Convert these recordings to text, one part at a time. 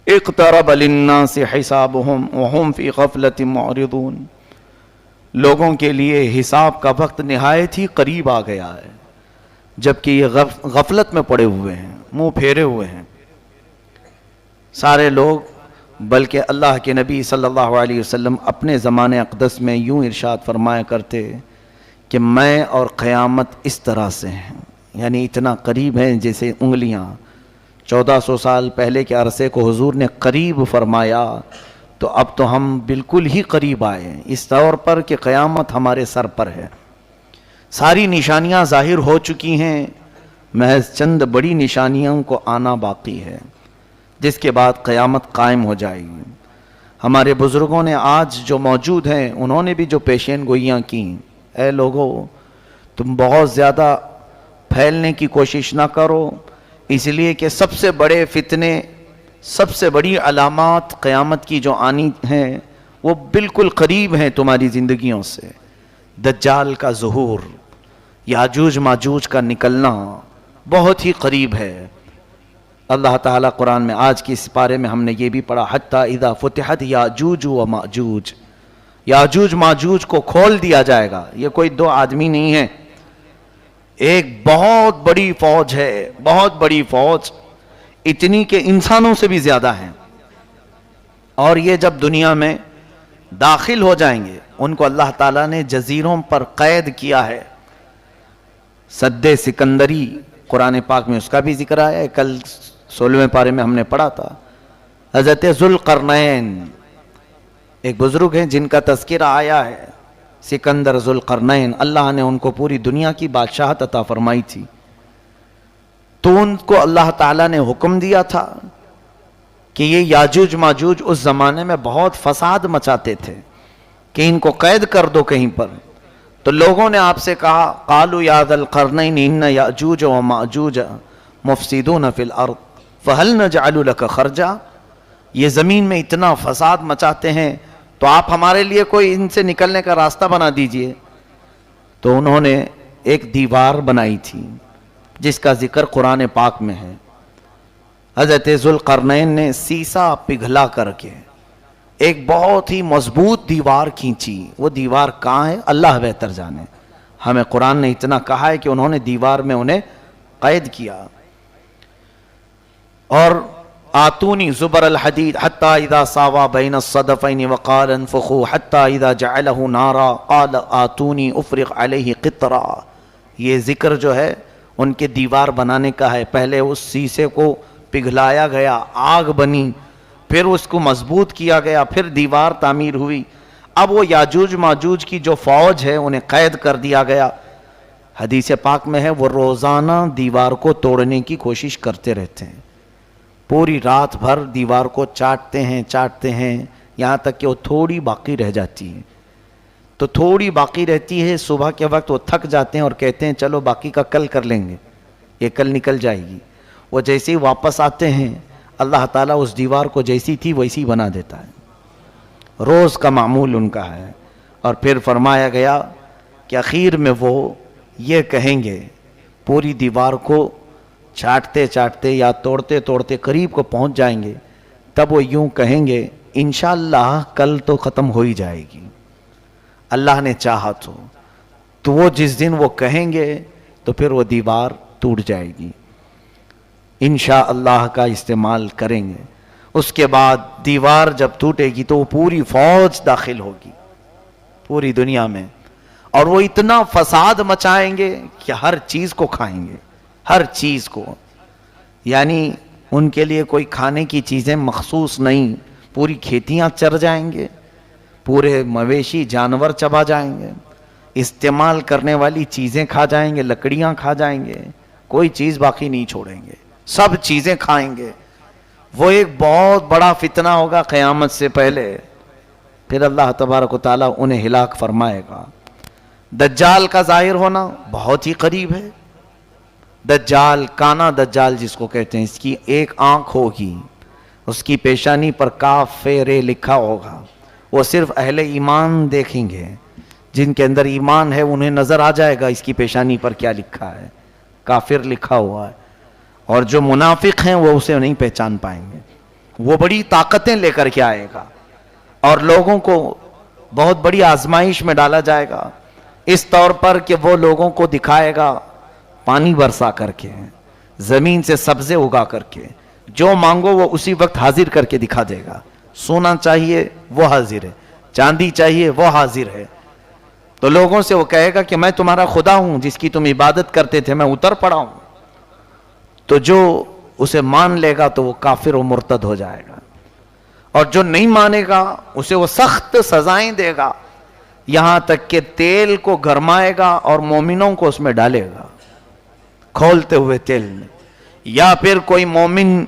اقترب للناس حسابهم وهم فی غفلۃ معرضون، لوگوں کے لیے حساب کا وقت نہایت ہی قریب آ گیا ہے، جبکہ یہ غفلت میں پڑے ہوئے ہیں، منہ پھیرے ہوئے ہیں سارے لوگ۔ بلکہ اللہ کے نبی صلی اللہ علیہ وسلم اپنے زمانے اقدس میں یوں ارشاد فرمایا کرتے کہ میں اور قیامت اس طرح سے ہیں، یعنی اتنا قریب ہیں جیسے انگلیاں۔ 1400 سال پہلے کے عرصے کو حضور نے قریب فرمایا، تو اب تو ہم بالکل ہی قریب آئے ہیں، اس طور پر کہ قیامت ہمارے سر پر ہے۔ ساری نشانیاں ظاہر ہو چکی ہیں، محض چند بڑی نشانیوں کو آنا باقی ہے، جس کے بعد قیامت قائم ہو جائے گی۔ ہمارے بزرگوں نے آج جو موجود ہیں، انہوں نے بھی جو پیشین گوئیاں کی، اے لوگو تم بہت زیادہ پھیلنے کی کوشش نہ کرو، اس لیے کہ سب سے بڑے فتنے، سب سے بڑی علامات قیامت کی جو آنی ہیں وہ بالکل قریب ہیں تمہاری زندگیوں سے۔ دجال کا ظہور، یاجوج ماجوج کا نکلنا بہت ہی قریب ہے۔ اللہ تعالیٰ قرآن میں آج کی اس پارے میں ہم نے یہ بھی پڑھا، حتیٰ اذا فتحت یاجوج و ماجوج، یاجوج ماجوج کو کھول دیا جائے گا۔ یہ کوئی دو آدمی نہیں ہے، ایک بہت بڑی فوج ہے، بہت بڑی فوج، اتنی کہ انسانوں سے بھی زیادہ ہیں۔ اور یہ جب دنیا میں داخل ہو جائیں گے، ان کو اللہ تعالیٰ نے جزیروں پر قید کیا ہے۔ سد سکندری قرآن پاک میں اس کا بھی ذکر آیا ہے، کل 16ویں پارے میں ہم نے پڑھا تھا۔ حضرت ذوالقرنین ایک بزرگ ہیں جن کا تذکرہ آیا ہے، سکندر ذوالقرنین، اللہ نے ان کو پوری دنیا کی بادشاہت عطا فرمائی تھی، تو ان کو اللہ تعالیٰ نے حکم دیا تھا کہ یہ یاجوج ماجوج اس زمانے میں بہت فساد مچاتے تھے کہ ان کو قید کر دو کہیں پر۔ تو لوگوں نے آپ سے کہا، قالوا یا ذا القرنین ان یاجوج و ماجوج مفسدون فی الارض فہل نجعل لک خرجا، یہ زمین میں اتنا فساد مچاتے ہیں تو آپ ہمارے لیے کوئی ان سے نکلنے کا راستہ بنا دیجئے۔ تو انہوں نے ایک دیوار بنائی تھی جس کا ذکر قرآن پاک میں ہے۔ حضرت ذوالقرنین نے سیسا پگھلا کر کے ایک بہت ہی مضبوط دیوار کھینچی۔ وہ دیوار کہاں ہے اللہ بہتر جانے، ہمیں قرآن نے اتنا کہا ہے کہ انہوں نے دیوار میں انہیں قید کیا۔ اور آتونی زبر الحدید حتی اذا ساوا بین الصدفین وقال انفخوا حتی اذا جعلہ نارا قال آتونی افرغ علیہ قطرا، یہ ذکر جو ہے ان کے دیوار بنانے کا ہے۔ پہلے اس سیسے کو پگھلایا گیا، آگ بنی، پھر اس کو مضبوط کیا گیا، پھر دیوار تعمیر ہوئی۔ اب وہ یاجوج ماجوج کی جو فوج ہے انہیں قید کر دیا گیا۔ حدیث پاک میں ہے وہ روزانہ دیوار کو توڑنے کی کوشش کرتے رہتے ہیں، پوری رات بھر دیوار کو چاٹتے ہیں یہاں تک کہ وہ تھوڑی باقی رہ جاتی ہے۔ تو تھوڑی باقی رہتی ہے، صبح کے وقت وہ تھک جاتے ہیں اور کہتے ہیں چلو باقی کا کل کر لیں گے، یہ کل نکل جائے گی۔ وہ جیسے ہی واپس آتے ہیں اللہ تعالیٰ اس دیوار کو جیسی تھی ویسی بنا دیتا ہے، روز کا معمول ان کا ہے۔ اور پھر فرمایا گیا کہ اخیر میں وہ یہ کہیں گے، پوری دیوار کو چاٹتے چاٹتے یا توڑتے توڑتے قریب کو پہنچ جائیں گے، تب وہ یوں کہیں گے انشاءاللہ کل تو ختم ہو ہی جائے گی، اللہ نے چاہا تو وہ جس دن وہ کہیں گے تو پھر وہ دیوار ٹوٹ جائے گی، انشاءاللہ کا استعمال کریں گے۔ اس کے بعد دیوار جب ٹوٹے گی تو وہ پوری فوج داخل ہوگی پوری دنیا میں، اور وہ اتنا فساد مچائیں گے کہ ہر چیز کو کھائیں گے، ہر چیز کو، یعنی ان کے لیے کوئی کھانے کی چیزیں مخصوص نہیں، پوری کھیتیاں چر جائیں گے، پورے مویشی جانور چبا جائیں گے، استعمال کرنے والی چیزیں کھا جائیں گے، لکڑیاں کھا جائیں گے، کوئی چیز باقی نہیں چھوڑیں گے، سب چیزیں کھائیں گے۔ وہ ایک بہت بڑا فتنہ ہوگا قیامت سے پہلے، پھر اللہ تبارک و تعالیٰ انہیں ہلاک فرمائے گا۔ دجال کا ظاہر ہونا بہت ہی قریب ہے۔ دجال، کانا دجال جس کو کہتے ہیں، اس کی ایک آنکھ ہوگی، اس کی پیشانی پر کاف رے لکھا ہوگا، وہ صرف اہل ایمان دیکھیں گے، جن کے اندر ایمان ہے انہیں نظر آ جائے گا اس کی پیشانی پر کیا لکھا ہے، کافر لکھا ہوا ہے، اور جو منافق ہیں وہ اسے نہیں پہچان پائیں گے۔ وہ بڑی طاقتیں لے کر کے آئے گا اور لوگوں کو بہت بڑی آزمائش میں ڈالا جائے گا، اس طور پر کہ وہ لوگوں کو دکھائے گا پانی برسا کر کے، زمین سے سبزے اگا کر کے، جو مانگو وہ اسی وقت حاضر کر کے دکھا دے گا۔ سونا چاہیے وہ حاضر ہے، چاندی چاہیے وہ حاضر ہے۔ تو لوگوں سے وہ کہے گا کہ میں تمہارا خدا ہوں جس کی تم عبادت کرتے تھے، میں اتر پڑا ہوں۔ تو جو اسے مان لے گا تو وہ کافر و مرتد ہو جائے گا، اور جو نہیں مانے گا اسے وہ سخت سزائیں دے گا، یہاں تک کہ تیل کو گرمائے گا اور مومنوں کو اس میں ڈالے گا کھولتے ہوئے تیل میں، یا پھر کوئی مومن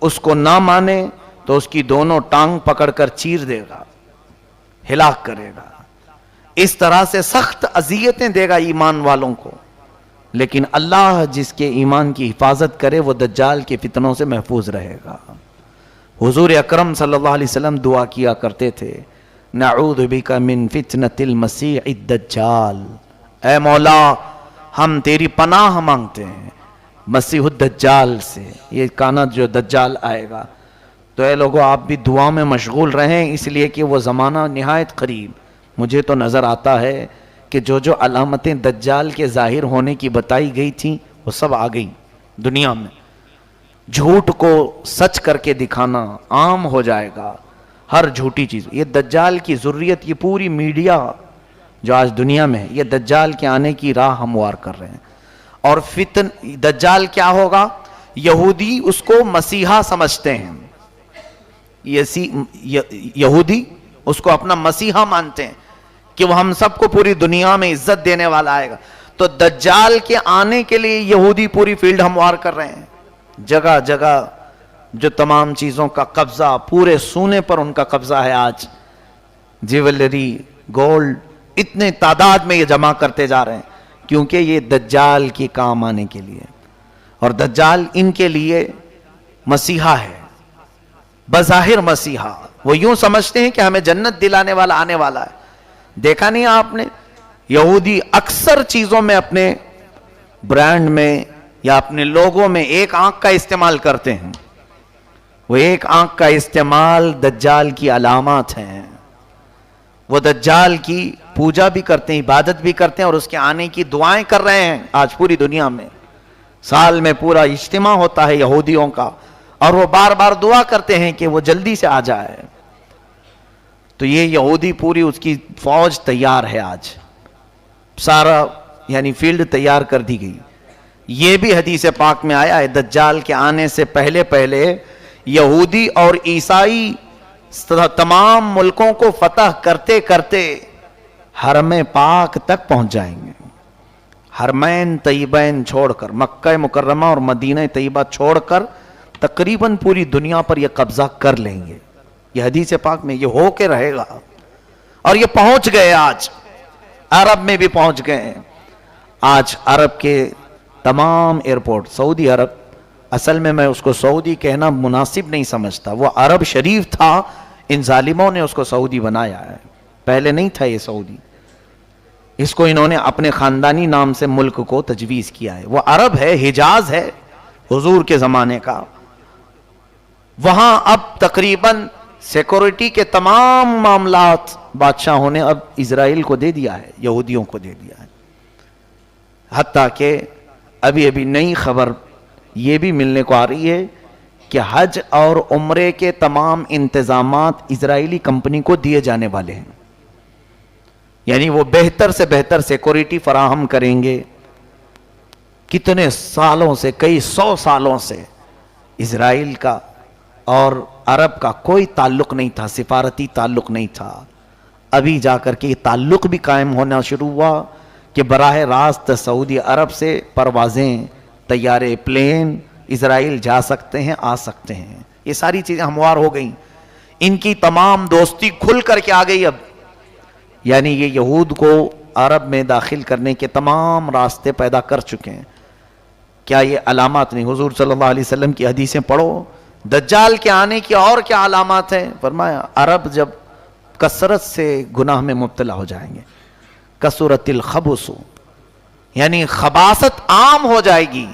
اس کو نہ مانے تو اس کی دونوں ٹانگ پکڑ کر چیر دے گا، ہلاک کرے گا۔ اس طرح سے سخت اذیتیں دے گا ایمان والوں کو، لیکن اللہ جس کے ایمان کی حفاظت کرے وہ دجال کے فتنوں سے محفوظ رہے گا۔ حضور اکرم صلی اللہ علیہ وسلم دعا کیا کرتے تھے، نعوذ بک من فتنة المسیح الدجال، اے مولا ہم تیری پناہ مانگتے ہیں مسیح الدجال سے، یہ کانا جو دجال آئے گا۔ تو اے لوگوں آپ بھی دعا میں مشغول رہیں، اس لیے کہ وہ زمانہ نہایت قریب۔ مجھے تو نظر آتا ہے کہ جو جو علامتیں دجال کے ظاہر ہونے کی بتائی گئی تھیں وہ سب آ گئی دنیا میں۔ جھوٹ کو سچ کر کے دکھانا عام ہو جائے گا، ہر جھوٹی چیز۔ یہ دجال کی ذریت، یہ پوری میڈیا جو آج دنیا میں ہے، یہ دجال کے آنے کی راہ ہموار کر رہے ہیں۔ اور دجال کیا ہوگا؟ یہودی اس کو مسیحا سمجھتے ہیں، یہودی اس کو اپنا مسیحا مانتے ہیں کہ وہ ہم سب کو پوری دنیا میں عزت دینے والا آئے گا۔ تو دجال کے آنے کے لیے یہودی پوری فیلڈ ہموار کر رہے ہیں، جگہ جگہ جو تمام چیزوں کا قبضہ، پورے سونے پر ان کا قبضہ ہے آج، جیولری، گولڈ، اتنے تعداد میں یہ جمع کرتے جا رہے ہیں، کیونکہ یہ دجال کے کام آنے کے لیے۔ اور دجال ان کے لیے مسیحا ہے، بظاہر مسیحا۔ وہ یوں سمجھتے ہیں کہ ہمیں جنت دلانے والا آنے والا ہے۔ دیکھا نہیں آپ نے، یہودی اکثر چیزوں میں، اپنے برانڈ میں یا اپنے لوگوں میں ایک آنکھ کا استعمال کرتے ہیں۔ وہ ایک آنکھ کا استعمال دجال کی علامات ہیں۔ وہ دجال کی پوجا بھی کرتے ہیں، عبادت بھی کرتے ہیں، اور اس کے آنے کی دعائیں کر رہے ہیں آج پوری دنیا میں۔ سال میں پورا اجتماع ہوتا ہے یہودیوں کا، اور وہ بار بار دعا کرتے ہیں کہ وہ جلدی سے آ جائے۔ تو یہ یہودی پوری اس کی فوج تیار ہے آج، سارا یعنی فیلڈ تیار کر دی گئی۔ یہ بھی حدیث پاک میں آیا ہے، دجال کے آنے سے پہلے پہلے یہودی اور عیسائی تمام ملکوں کو فتح کرتے کرتے حرم پاک تک پہنچ جائیں گے۔ حرمین طیبین چھوڑ کر، مکہ مکرمہ اور مدینہ طیبہ چھوڑ کر تقریباً پوری دنیا پر یہ قبضہ کر لیں گے۔ یہ حدیث پاک میں یہ ہو کے رہے گا، اور یہ پہنچ گئے، آج عرب میں بھی پہنچ گئے۔ آج عرب کے تمام ایئرپورٹ، سعودی عرب، اصل میں اس کو سعودی کہنا مناسب نہیں سمجھتا، وہ عرب شریف تھا، ان ظالموں نے اس کو سعودی بنایا ہے، پہلے نہیں تھا یہ سعودی۔ اس کو انہوں نے اپنے خاندانی نام سے ملک کو تجویز کیا ہے۔ وہ عرب ہے، حجاز ہے حضور کے زمانے کا۔ وہاں اب تقریباً سیکورٹی کے تمام معاملات بادشاہوں نے اب اسرائیل کو دے دیا ہے، یہودیوں کو دے دیا ہے۔ حتیٰ کہ ابھی ابھی نئی خبر یہ بھی ملنے کو آ رہی ہے کہ حج اور عمرے کے تمام انتظامات اسرائیلی کمپنی کو دیے جانے والے ہیں، یعنی وہ بہتر سے بہتر سیکورٹی فراہم کریں گے۔ کتنے سالوں سے، کئی 100 سالوں سے اسرائیل کا اور عرب کا کوئی تعلق نہیں تھا، سفارتی تعلق نہیں تھا۔ ابھی جا کر کے یہ تعلق بھی قائم ہونا شروع ہوا کہ براہ راست سعودی عرب سے پروازیں، طیارے، پلین اسرائیل جا سکتے ہیں، آ سکتے ہیں۔ یہ ساری چیزیں ہموار ہو گئیں، ان کی تمام دوستی کھل کر کے آ گئی اب، یعنی یہ یہود کو عرب میں داخل کرنے کے تمام راستے پیدا کر چکے ہیں۔ کیا یہ علامات نہیں؟ حضور صلی اللہ علیہ وسلم کی حدیثیں پڑھو، دجال کے آنے کی اور کیا علامات ہیں؟ فرمایا عرب جب کثرت سے گناہ میں مبتلا ہو جائیں گے، کثرت الخبث، یعنی خباثت عام ہو جائے گی۔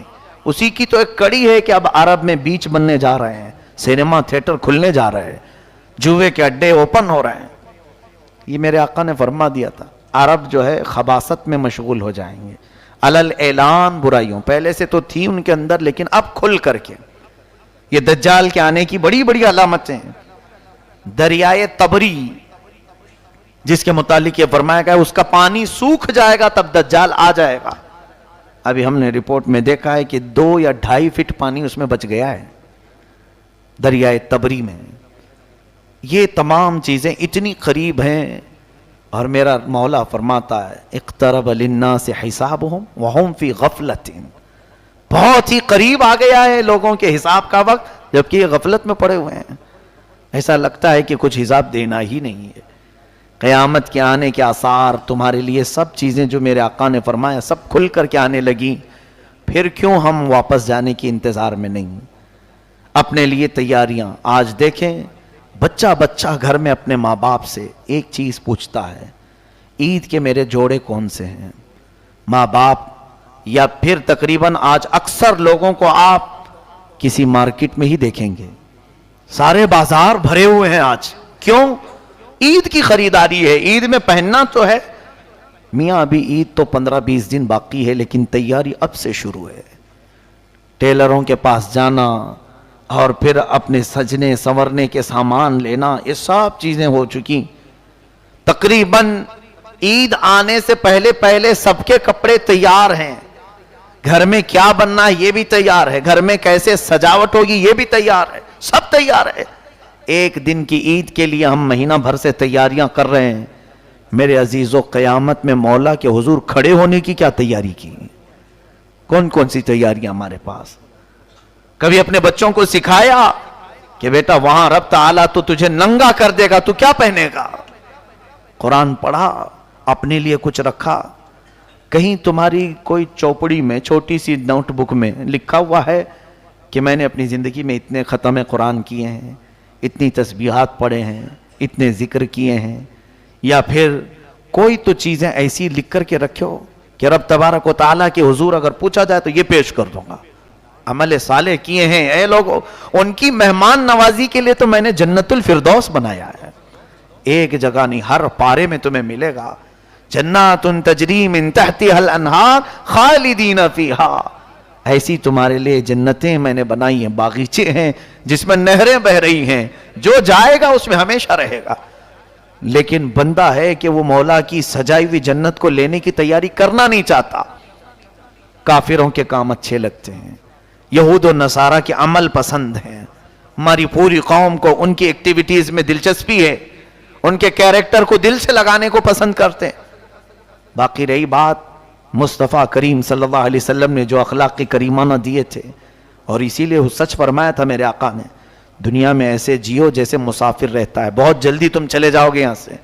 اسی کی تو ایک کڑی ہے کہ اب عرب میں بیچ بننے جا رہے ہیں، سینما تھیٹر کھلنے جا رہے ہیں، جوے کے اڈے اوپن ہو رہے ہیں۔ یہ میرے آقا نے فرما دیا تھا، عرب جو ہے خباثت میں مشغول ہو جائیں گے، علل اعلان برائیوں، پہلے سے تو تھی ان کے اندر لیکن اب کھل کر کے۔ یہ دجال کے آنے کی بڑی بڑی علامتیں ہیں۔ دریائے تبری جس کے متعلق یہ فرمایا گیا اس کا پانی سوکھ جائے گا تب دجال آ جائے گا۔ ابھی ہم نے رپورٹ میں دیکھا ہے کہ 2 یا 2.5 فٹ پانی اس میں بچ گیا ہے دریائے تبری میں۔ یہ تمام چیزیں اتنی قریب ہیں، اور میرا مولا فرماتا ہے اقترب للناس حسابهم وهم فی غفلۃ، بہت ہی قریب آ گیا ہے لوگوں کے حساب کا وقت جبکہ یہ غفلت میں پڑے ہوئے ہیں۔ ایسا لگتا ہے کہ کچھ حساب دینا ہی نہیں ہے۔ قیامت کے آنے کے آثار تمہارے لیے سب چیزیں جو میرے آقا نے فرمایا سب کھل کر کے آنے لگیں، پھر کیوں ہم واپس جانے کی انتظار میں نہیں؟ اپنے لیے تیاریاں آج دیکھیں، بچہ بچہ گھر میں اپنے ماں باپ سے ایک چیز پوچھتا ہے، عید کے میرے جوڑے کون سے ہیں؟ ماں باپ یا پھر تقریباً آج اکثر لوگوں کو آپ کسی مارکیٹ میں ہی دیکھیں گے، سارے بازار بھرے ہوئے ہیں آج۔ کیوں؟ عید کی خریداری ہے، عید میں پہننا تو ہے۔ میاں ابھی عید تو 15-20 دن باقی ہے لیکن تیاری اب سے شروع ہے۔ ٹیلروں کے پاس جانا اور پھر اپنے سجنے سنورنے کے سامان لینا، یہ سب چیزیں ہو چکی۔ تقریباً عید آنے سے پہلے پہلے سب کے کپڑے تیار ہیں، گھر میں کیا بننا ہے یہ بھی تیار ہے، گھر میں کیسے سجاوٹ ہوگی یہ بھی تیار ہے، سب تیار ہے۔ ایک دن کی عید کے لیے ہم مہینہ بھر سے تیاریاں کر رہے ہیں۔ میرے عزیزو، قیامت میں مولا کے حضور کھڑے ہونے کی کیا تیاری کی؟ کون کون سی تیاریاں ہمارے پاس؟ کبھی اپنے بچوں کو سکھایا کہ بیٹا وہاں رب تعالیٰ تو تجھے ننگا کر دے گا، تو کیا پہنے گا؟ قرآن پڑھا، اپنے لیے کچھ رکھا؟ کہیں تمہاری کوئی چوپڑی میں چھوٹی سی نوٹ بک میں لکھا ہوا ہے کہ میں نے اپنی زندگی میں اتنے ختم قرآن کیے ہیں، اتنی تسبیحات پڑھے ہیں، اتنے ذکر کیے ہیں؟ یا پھر کوئی تو چیزیں ایسی لکھ کر کے رکھو کہ رب تبارک و تعالیٰ کے حضور اگر پوچھا جائے تو یہ پیش کر دوں گا، عمل صالح کیے ہیں۔ اے لوگو، ان کی مہمان نوازی کے لیے تو میں نے جنت الفردوس بنایا ہے۔ ایک جگہ نہیں، ہر پارے میں تمہیں ملے گا، جنات تجری من تحتها الانہار خالدین فیہا، ایسی تمہارے لیے جنتیں میں نے بنائی ہیں، باغیچے ہیں جس میں نہریں بہ رہی ہیں، جو جائے گا اس میں ہمیشہ رہے گا۔ لیکن بندہ ہے کہ وہ مولا کی سجائی ہوئی جنت کو لینے کی تیاری کرنا نہیں چاہتا۔ کافروں کے کام اچھے لگتے ہیں، یہود و نصارہ کے عمل پسند ہیں، ہماری پوری قوم کو ان کی ایکٹیویٹیز میں دلچسپی ہے، ان کے کیریکٹر کو دل سے لگانے کو پسند کرتے ہیں۔ باقی رہی بات مصطفیٰ کریم صلی اللہ علیہ وسلم نے جو اخلاق کریمانہ دیے تھے، اور اسی لیے وہ سچ فرمایا تھا میرے آقا نے، دنیا میں ایسے جیو جیسے مسافر رہتا ہے، بہت جلدی تم چلے جاؤ گے یہاں سے۔